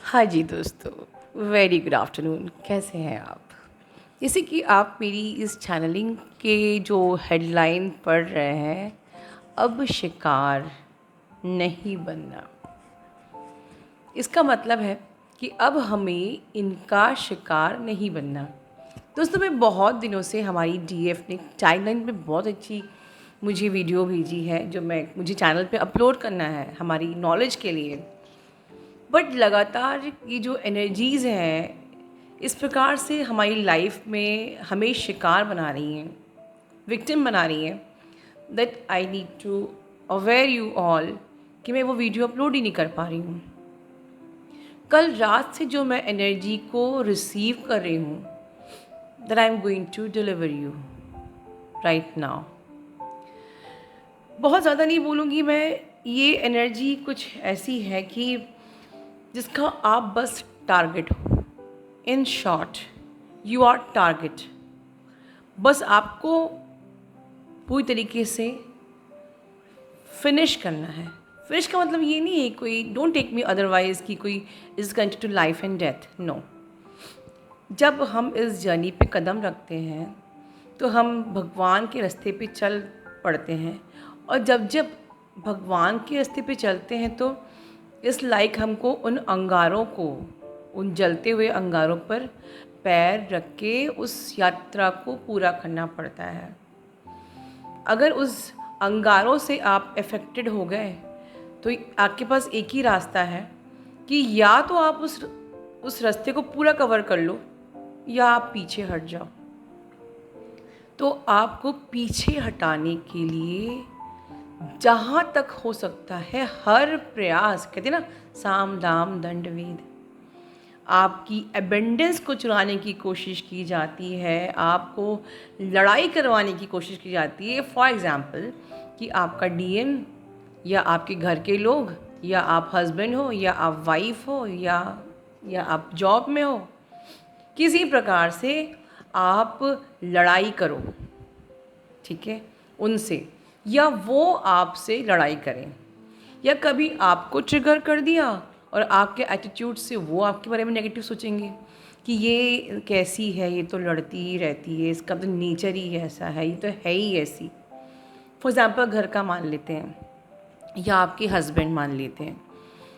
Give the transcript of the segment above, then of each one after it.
हाँ जी दोस्तों, very good afternoon. कैसे हैं आप? जैसे कि आप मेरी इस चैनलिंग के जो हेडलाइन पढ़ रहे हैं, अब शिकार नहीं बनना। इसका मतलब है कि अब हमें इनका शिकार नहीं बनना। दोस्तों, मैं बहुत दिनों से हमारी डीएफ ने टाइमलाइन पे बहुत अच्छी मुझे वीडियो भेजी है जो मुझे चैनल पे अपलोड करना है हमारी नॉलेज के लिए। बट लगातार ये जो एनर्जीज़ हैं इस प्रकार से हमारी लाइफ में हमें शिकार बना रही हैं, विक्टिम बना रही हैं, that I need to aware you all कि मैं वो वीडियो अपलोड ही नहीं कर पा रही हूँ। कल रात से जो मैं एनर्जी को रिसीव कर रही हूँ, that I am going to deliver you right now. बहुत ज़्यादा नहीं बोलूँगी मैं, ये एनर्जी कुछ ऐसी है कि जिसका आप बस टारगेट हो। In short, you are target. बस आपको पूरी तरीके से फिनिश करना है। फिनिश का मतलब ये नहीं है कोई डोंट टेक मी अदरवाइज कि कोई is connected to life and death, no. जब हम इस जर्नी पे कदम रखते हैं तो हम भगवान के रास्ते पे चल पड़ते हैं, और जब जब भगवान के रास्ते पे चलते हैं तो इस लाइक हमको उन अंगारों को, उन जलते हुए अंगारों पर पैर रख के उस यात्रा को पूरा करना पड़ता है। अगर उस अंगारों से आप अफेक्टेड हो गए तो आपके पास एक ही रास्ता है कि या तो आप उस रास्ते को पूरा कवर कर लो या आप पीछे हट जाओ। तो आपको पीछे हटाने के लिए जहाँ तक हो सकता है हर प्रयास, कहते हैं ना, साम दाम दंड भेद, आपकी एबेंडेंस को चुराने की कोशिश की जाती है, आपको लड़ाई करवाने की कोशिश की जाती है। फॉर एग्ज़ाम्पल कि आपका डीएम या आपके घर के लोग या आप हस्बैंड हो या आप वाइफ हो या आप जॉब में हो, किसी प्रकार से आप लड़ाई करो, ठीक है, उनसे, या वो आपसे लड़ाई करें, या कभी आपको ट्रिगर कर दिया और आपके एटीट्यूड से वो आपके बारे में नेगेटिव सोचेंगे कि ये कैसी है, ये तो लड़ती ही रहती है, इसका तो नेचर ही ऐसा है, ये तो है ही ऐसी। फॉर एग्ज़ाम्पल घर का मान लेते हैं या आपके हस्बैंड मान लेते हैं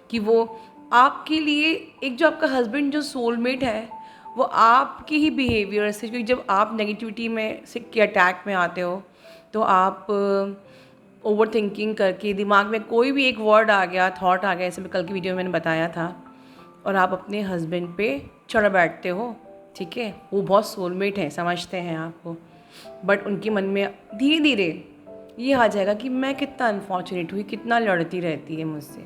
कि वो आपके लिए, एक जो आपका हस्बैंड जो सोलमेट है वो आपके ही बिहेवियर से, क्योंकि जब आप नेगेटिविटी में से के अटैक में आते हो तो आप ओवर थिंकिंग करके दिमाग में कोई भी एक वर्ड आ गया, थॉट आ गया, जैसे मैं कल की वीडियो में मैंने बताया था, और आप अपने हस्बैंड पे चढ़ बैठते हो, ठीक है। वो बहुत सोलमेट हैं, समझते हैं आपको, बट उनके मन में धीरे धीरे ये आ जाएगा कि मैं कितना अनफॉर्चुनेट हुई, कितना लड़ती रहती है मुझसे,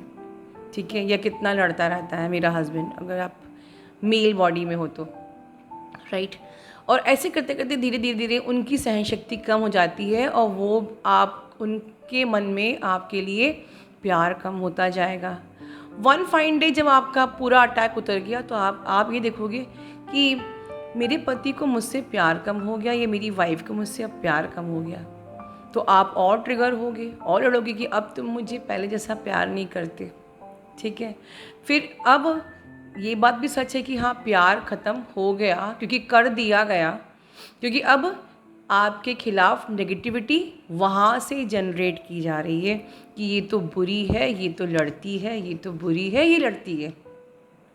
ठीक है, या कितना लड़ता रहता है मेरा हस्बैंड, अगर आप मेल बॉडी में हो तो, राइट। और ऐसे करते करते धीरे धीरे धीरे उनकी सहन शक्ति कम हो जाती है और वो आप उनके मन में आपके लिए प्यार कम होता जाएगा। वन फाइन डे जब आपका पूरा अटैक उतर गया तो आप ये देखोगे कि मेरे पति को मुझसे प्यार कम हो गया, या मेरी वाइफ को मुझसे अब प्यार कम हो गया। तो आप और ट्रिगर होगे और लड़ोगे कि अब तुम मुझे पहले जैसा प्यार नहीं करते, ठीक है। फिर अब ये बात भी सच है कि हाँ, प्यार ख़त्म हो गया क्योंकि कर दिया गया, क्योंकि अब आपके खिलाफ नेगेटिविटी वहाँ से जनरेट की जा रही है कि ये तो बुरी है, ये तो लड़ती है, ये तो बुरी है, ये लड़ती है,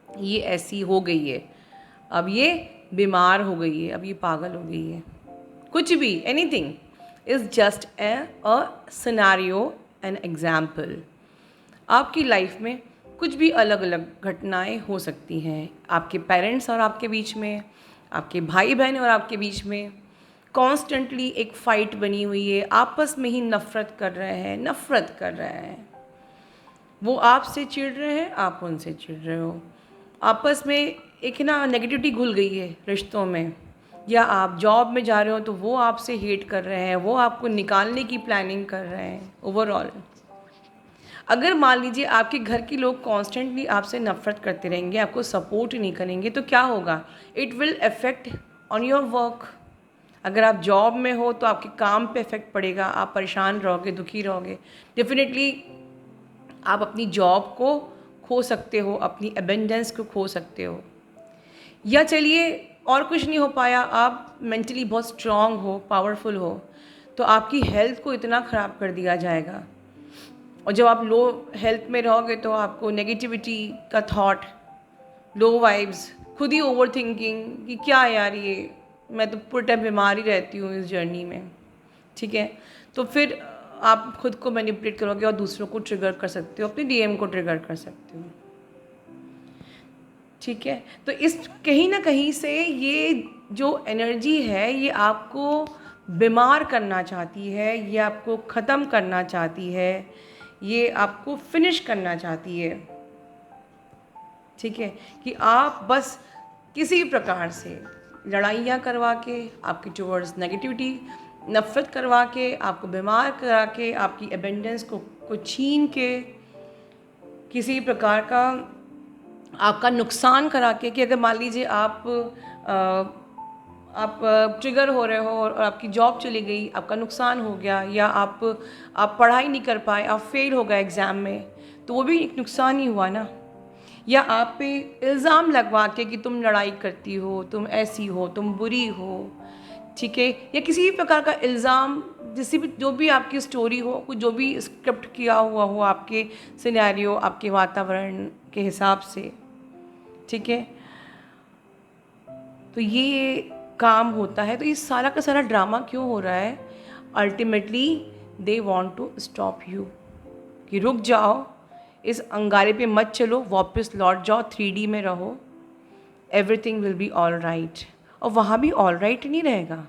ये ऐसी हो गई है, अब ये बीमार हो गई है, अब ये पागल हो गई है। कुछ भी, anything is just a scenario, an example. आपकी लाइफ में कुछ भी अलग अलग घटनाएं हो सकती हैं, आपके पेरेंट्स और आपके बीच में, आपके भाई बहन और आपके बीच में कॉन्स्टेंटली एक फ़ाइट बनी हुई है, आपस में ही नफ़रत कर रहे हैं, नफ़रत कर रहे हैं, वो आपसे चिढ़ रहे हैं, आप उनसे चिढ़ रहे हो, आपस में एक ना नेगेटिविटी घुल गई है रिश्तों में, या आप जॉब में जा रहे हो तो वो आपसे हेट कर रहे हैं, वो आपको निकालने की प्लानिंग कर रहे हैं। ओवरऑल अगर मान लीजिए आपके घर के लोग कॉन्स्टेंटली आपसे नफ़रत करते रहेंगे, आपको सपोर्ट नहीं करेंगे, तो क्या होगा? It will affect on your work. अगर आप जॉब में हो तो आपके काम पे इफ़ेक्ट पड़ेगा, आप परेशान रहोगे, दुखी रहोगे, डेफिनेटली आप अपनी जॉब को खो सकते हो, अपनी एबेंडेंस को खो सकते हो। या चलिए और कुछ नहीं हो पाया, आप मेंटली बहुत स्ट्रांग हो, पावरफुल हो, तो आपकी हेल्थ को इतना ख़राब कर दिया जाएगा। और जब आप लो हेल्थ में रहोगे तो आपको नेगेटिविटी का थॉट, लो वाइब्स, खुद ही ओवर थिंकिंग कि क्या यार ये, मैं तो पूरे टाइम बीमार ही रहती हूँ इस जर्नी में, ठीक है। तो फिर आप खुद को मैनिपुलेट करोगे और दूसरों को ट्रिगर कर सकते हो, अपने डीएम को ट्रिगर कर सकते हो, ठीक है। तो इस कहीं ना कहीं से ये जो एनर्जी है ये आपको बीमार करना चाहती है, ये आपको ख़त्म करना चाहती है, ये आपको फिनिश करना चाहती है, ठीक है। कि आप बस किसी भी प्रकार से लड़ाइयाँ करवा के, आपके टुवर्ड्स नेगेटिविटी नफ़रत करवा के, आपको बीमार करा के, आपकी एबेंडेंस को छीन के, किसी प्रकार का आपका नुकसान करा के, कि अगर मान लीजिए आप ट्रिगर हो रहे हो और आपकी जॉब चली गई, आपका नुकसान हो गया, या आप पढ़ाई नहीं कर पाए, आप फेल हो गए एग्ज़ाम में, तो वो भी एक नुकसान ही हुआ ना। या आप पे इल्ज़ाम लगवा के कि तुम लड़ाई करती हो, तुम ऐसी हो, तुम बुरी हो, ठीक है। या किसी भी प्रकार का इल्ज़ाम, जिस भी जो भी आपकी स्टोरी हो, कुछ जो भी स्क्रिप्ट किया हुआ हो आपके सिनेरियो, आपके वातावरण के हिसाब से, ठीक है। तो ये काम होता है। तो ये सारा का सारा ड्रामा क्यों हो रहा है? Ultimately they want to stop you, कि रुक जाओ, इस अंगारे पे मत चलो, वापस लौट जाओ, 3D में रहो, everything will be all right. और वहाँ भी ऑल राइट नहीं रहेगा।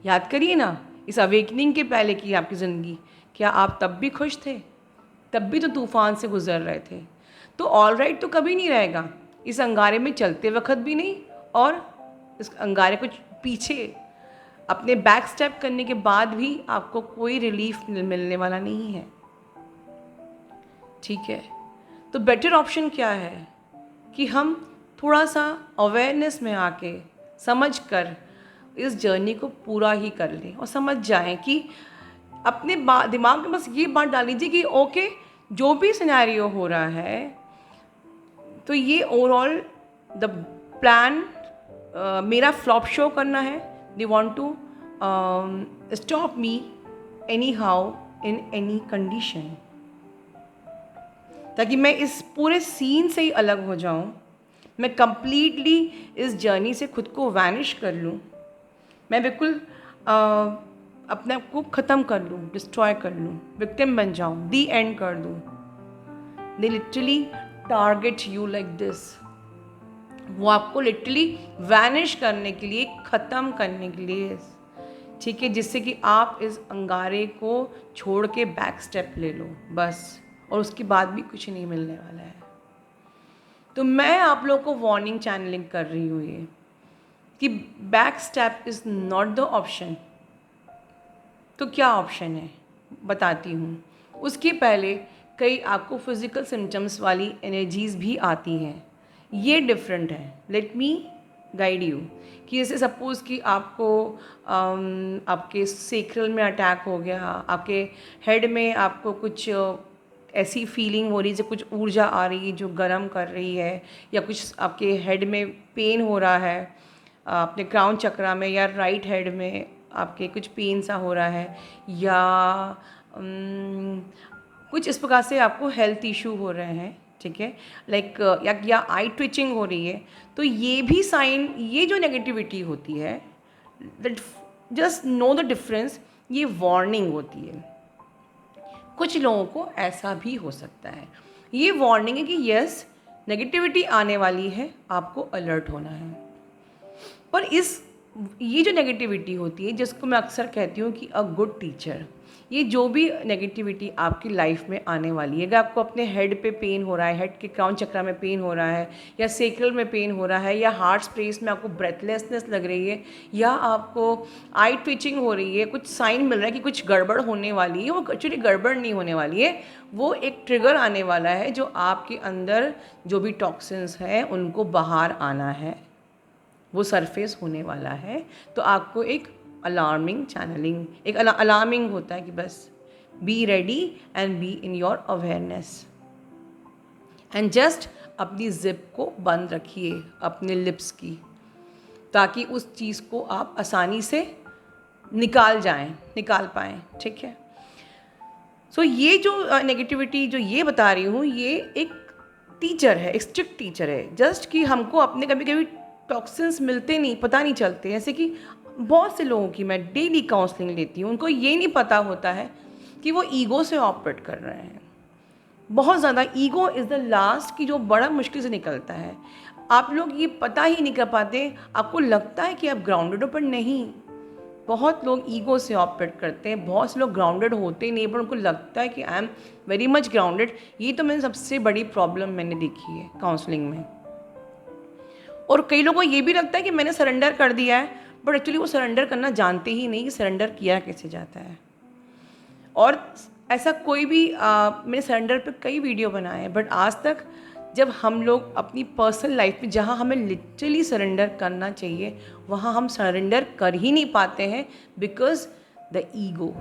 याद करिए ना, इस अवेकनिंग के पहले की आपकी ज़िंदगी, क्या आप तब भी खुश थे? तब भी तो तूफ़ान से गुज़र रहे थे। तो ऑल राइट तो कभी नहीं रहेगा, इस अंगारे में चलते वक्त भी नहीं, और इस अंगारे को पीछे अपने बैक स्टेप करने के बाद भी आपको कोई रिलीफ मिलने वाला नहीं है, ठीक है। तो बेटर ऑप्शन क्या है कि हम थोड़ा सा अवेयरनेस में आके समझ कर इस जर्नी को पूरा ही कर लें, और समझ जाएं कि अपने दिमाग में बस ये बात डाल लीजिए कि ओके, जो भी सिनेरियो हो रहा है, तो ये ओवरऑल द प्लान मेरा फ्लॉप शो करना है। They want to stop me anyhow in any condition, ताकि मैं इस पूरे सीन से ही अलग हो जाऊं, मैं कंप्लीटली इस जर्नी से खुद को वैनिश कर लूं, मैं बिल्कुल अपने आप को ख़त्म कर लूं, डिस्ट्रॉय कर लूं, विक्टिम बन जाऊं, दी एंड कर दूं। They literally target you like this. वो आपको लिटरली वैनिश करने के लिए, ख़त्म करने के लिए, ठीक है, जिससे कि आप इस अंगारे को छोड़ के बैक स्टेप ले लो बस, और उसके बाद भी कुछ नहीं मिलने वाला है। तो मैं आप लोगों को वार्निंग चैनलिंग कर रही हूँ ये, कि back step is not the option. तो क्या ऑप्शन है बताती हूँ। उसके पहले कई आपको फिज़िकल सिम्टम्स वाली एनर्जीज़ भी आती हैं, ये डिफरेंट है। Let me guide you. कि जैसे सपोज़ कि आपको आपके सेक्रल में अटैक हो गया, आपके हेड में आपको कुछ ऐसी फीलिंग हो रही है, जैसे कुछ ऊर्जा आ रही है जो गर्म कर रही है, या कुछ आपके हेड में पेन हो रहा है, अपने क्राउन चक्रा में या राइट हेड में आपके कुछ पेन सा हो रहा है, या कुछ इस प्रकार से आपको हेल्थ इशू हो रहे हैं, ठीक है, लाइक या आई ट्विचिंग हो रही है, तो ये भी साइन, ये जो नेगेटिविटी होती है, that just know the difference, ये वार्निंग होती है। कुछ लोगों को ऐसा भी हो सकता है, ये वार्निंग है कि यस नेगेटिविटी आने वाली है, आपको अलर्ट होना है। पर ये जो नेगेटिविटी होती है, जिसको मैं अक्सर कहती हूँ कि अ गुड टीचर, ये जो भी नेगेटिविटी आपकी लाइफ में आने वाली है, अगर आपको अपने हेड पे पेन हो रहा है, हेड के क्राउन चक्रा में पेन हो रहा है, या सेक्रल में पेन हो रहा है, या हार्ट स्पेस में आपको ब्रेथलेसनेस लग रही है, या आपको आई ट्विचिंग हो रही है, कुछ साइन मिल रहा है कि कुछ गड़बड़ होने वाली है, वो एक्चुअली गड़बड़ नहीं होने वाली है, वो एक ट्रिगर आने वाला है, जो आपके अंदर जो भी टॉक्सिन्स हैं उनको बाहर आना है, वो सरफेस होने वाला है। तो आपको एक अलार्मिंग चैनलिंग, एक अलार्मिंग होता है कि बस be ready and be in your awareness. And just अपनी जिप को बंद रखिए अपने लिप्स की, ताकि उस चीज़ को आप आसानी से निकाल पाएँ, ठीक है। सो ये जो नेगेटिविटी जो ये बता रही हूँ, ये एक टीचर है, एक स्ट्रिक्ट टीचर है, जस्ट कि हमको अपने कभी कभी टॉक्सिन्स मिलते नहीं, पता नहीं चलते। जैसे कि बहुत से लोगों की मैं डेली काउंसलिंग लेती हूँ, उनको ये नहीं पता होता है कि वो ईगो से ऑपरेट कर रहे हैं। बहुत ज़्यादा ईगो इज़ द लास्ट की जो बड़ा मुश्किल से निकलता है। आप लोग ये पता ही नहीं कर पाते, आपको लगता है कि आप ग्राउंडेड हो, पर नहीं। बहुत लोग ईगो से ऑपरेट करते हैं, बहुत से लोग ग्राउंडेड होते ही नहीं, पर उनको लगता है कि I am very much grounded. ये तो मैंने सबसे बड़ी प्रॉब्लम मैंने देखी है काउंसलिंग में। और कई लोगों को ये भी लगता है कि मैंने सरेंडर कर दिया है, बट एक्चुअली वो सरेंडर करना जानते ही नहीं कि सरेंडर किया कैसे जाता है। और ऐसा कोई भी मैंने सरेंडर पे कई वीडियो बनाए हैं, बट आज तक जब हम लोग अपनी पर्सनल लाइफ में जहाँ हमें लिटरली सरेंडर करना चाहिए, वहाँ हम सरेंडर कर ही नहीं पाते हैं, बिकॉज द ईगो।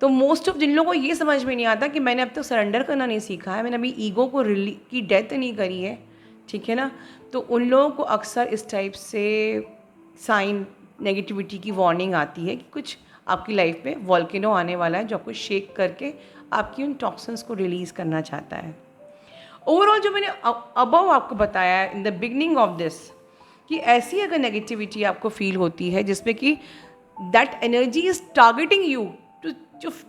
तो मोस्ट ऑफ जिन लोगों को ये समझ में नहीं आता कि मैंने अब तक सरेंडर करना नहीं सीखा है, मैंने अभी ईगो को की डेथ नहीं करी है, ठीक है ना, तो उन लोगों को अक्सर इस टाइप से साइन नेगेटिविटी की वार्निंग आती है कि कुछ आपकी लाइफ में वॉल्केनो आने वाला है जो आपको शेक करके आपकी उन टॉक्सिन्स को रिलीज़ करना चाहता है। ओवरऑल जो मैंने अबव आपको बताया in the beginning of this, कि ऐसी अगर नेगेटिविटी आपको फील होती है जिसमें कि that energy is targeting you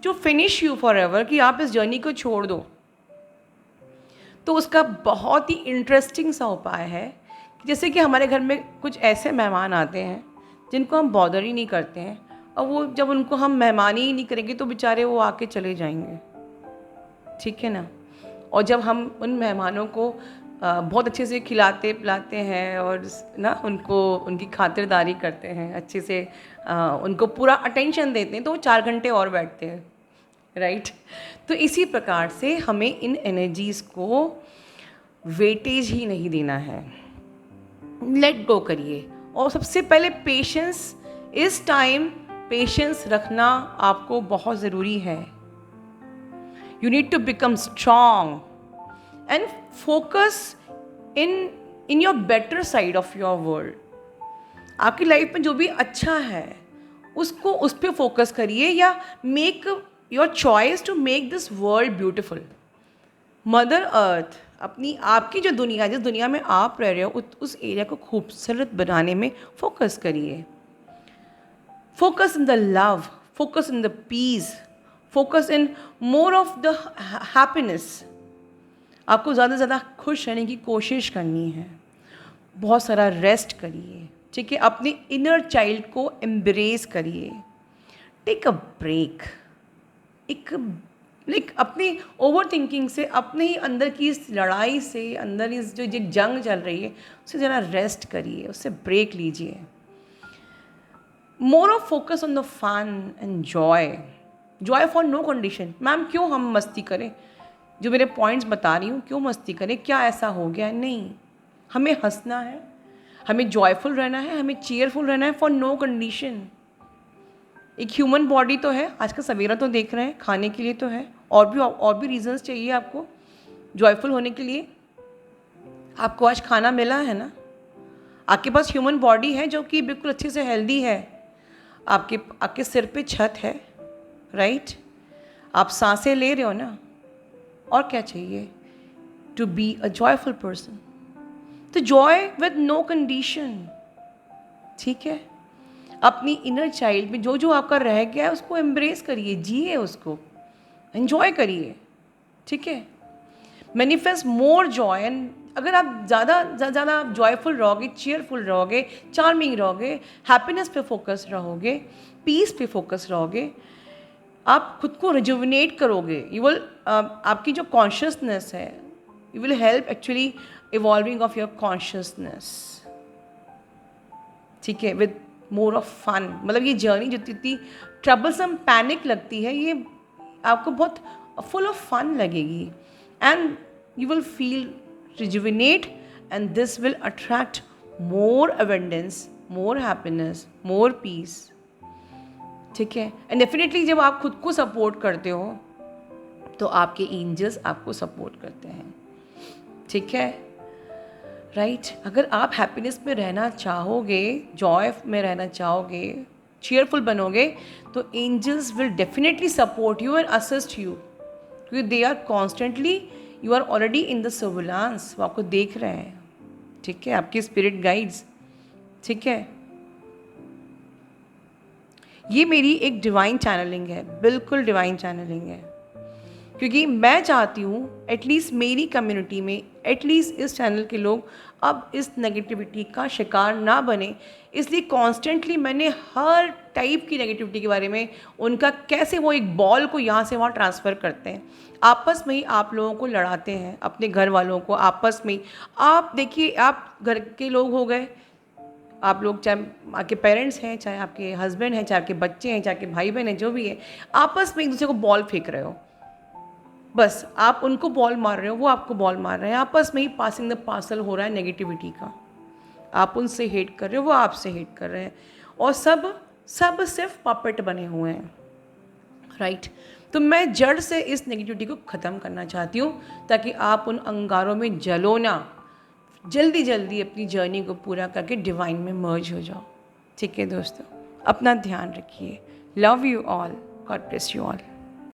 to finish you forever, कि आप इस जर्नी को छोड़ दो, तो उसका बहुत ही इंटरेस्टिंग सा उपाय है कि जैसे कि हमारे घर में कुछ ऐसे मेहमान आते हैं जिनको हम बॉदर ही नहीं करते हैं, और वो जब उनको हम मेहमानी ही नहीं करेंगे तो बेचारे वो आके चले जाएंगे, ठीक है ना। और जब हम उन मेहमानों को बहुत अच्छे से खिलाते पिलाते हैं और ना उनको उनकी खातिरदारी करते हैं, अच्छे से उनको पूरा अटेंशन देते हैं, तो वो 4 घंटे और बैठते हैं, राइट। तो इसी प्रकार से हमें इन एनर्जीज़ को वेटेज ही नहीं देना है, लेट गो करिए। और सबसे पहले पेशेंस, इस टाइम पेशेंस रखना आपको बहुत ज़रूरी है। You need to become strong and focus in your better side of your world. आपकी लाइफ में जो भी अच्छा है उसको उस पर फोकस करिए, या make your choice to make this world beautiful. Mother earth, अपनी आपकी जो दुनिया, जिस दुनिया में आप रह रहे हो, उस एरिया को खूबसूरत बनाने में फोकस करिए। Focus in the love, focus in the peace, focus in more of the happiness. आपको ज़्यादा से ज़्यादा खुश रहने की कोशिश करनी है, बहुत सारा रेस्ट करिए, ठीक है। अपने इनर चाइल्ड को एम्ब्रेस करिए, टेक अ ब्रेक। अपनी ओवर थिंकिंग से, अपने ही अंदर की इस लड़ाई से, अंदर इस जो जंग चल रही है उससे ज़रा रेस्ट करिए, उससे ब्रेक लीजिए। More of focus on the fun and joy for no condition. Ma'am क्यों हम मस्ती करें, जो मेरे पॉइंट्स बता रही हूँ, क्यों मस्ती करें, क्या ऐसा हो गया, नहीं, हमें हंसना है, हमें जॉयफुल रहना है, हमें चीयरफुल रहना है, फॉर नो कंडीशन। एक ह्यूमन बॉडी तो है, आज का सवेरा तो देख रहे हैं, खाने के लिए तो है, और भी रीजंस चाहिए आपको जॉयफुल होने के लिए। आपको आज खाना मिला है ना, आपके पास ह्यूमन बॉडी है जो कि बिल्कुल अच्छे से हेल्दी है, आपके सिर पे छत है, राइट, आप सांसें ले रहे हो ना, और क्या चाहिए, to be a joyful person. तो जॉय विद नो कंडीशन, ठीक है। अपनी इनर चाइल्ड में जो जो आपका रह गया है उसको एम्ब्रेस करिए, जिए उसको, एंजॉय करिए, ठीक है। Manifest more Joy. एंड अगर आप ज़्यादा आप जॉयफुल रहोगे, चीयरफुल रहोगे, चार्मिंग रहोगे, हैप्पीनेस पे फोकस रहोगे, पीस पे फोकस रहोगे, आप खुद को रिजुविनेट करोगे। यू विल आपकी जो कॉन्शियसनेस है, you will help actually evolving of your consciousness, ठीक है, विद मोर ऑफ फन। मतलब ये जर्नी जो इतनी ट्रबलसम पैनिक लगती है, ये आपको बहुत फुल ऑफ फन लगेगी, and you will feel rejuvenate, and this will attract more abundance, more happiness, more peace, ठीक है। एंड डेफिनेटली जब आप खुद को सपोर्ट करते हो तो आपके एंजल्स आपको सपोर्ट करते हैं, ठीक है, राइट। अगर आप हैप्पीनेस में रहना चाहोगे, जॉय में रहना चाहोगे, चीयरफुल बनोगे, तो angels will definitely support you and assist you, क्योंकि they are constantly, you are already in the surveillance, वो आपको देख रहे हैं, ठीक है, आपकी स्पिरिट गाइड्स, ठीक है। ये मेरी एक डिवाइन चैनलिंग है, बिल्कुल डिवाइन चैनलिंग है, क्योंकि मैं चाहती हूँ एटलीस्ट मेरी कम्युनिटी में, एटलीस्ट इस चैनल के लोग अब इस नेगेटिविटी का शिकार ना बने, इसलिए कॉन्स्टेंटली मैंने हर टाइप की नेगेटिविटी के बारे में, उनका कैसे वो एक बॉल को यहाँ से वहाँ ट्रांसफ़र करते हैं, आपस में ही आप लोगों को लड़ाते हैं, अपने घर वालों को आपस में ही। आप देखिए, आप घर के लोग हो गए, आप लोग चाहे आपके पेरेंट्स हैं, चाहे आपके हस्बैंड हैं, चाहे आपके बच्चे हैं, चाहे आपके भाई बहन हैं, जो भी है, आपस में एक दूसरे को बॉल फेंक रहे हो, बस आप उनको बॉल मार रहे हो, वो आपको बॉल मार रहे हैं, आपस में ही पासिंग द पार्सल हो रहा है नेगेटिविटी का। आप उनसे हेट कर रहे हो, वो आपसे हेट कर रहे हैं, और सब सब सिर्फ पपेट बने हुए हैं, राइट। तो मैं जड़ से इस नेगेटिविटी को ख़त्म करना चाहती हूँ, ताकि आप उन अंगारों में जलो ना, जल्दी जल्दी अपनी जर्नी को पूरा करके डिवाइन में मर्ज हो जाओ, ठीक है दोस्तों। अपना ध्यान रखिए, love you all, God bless you all.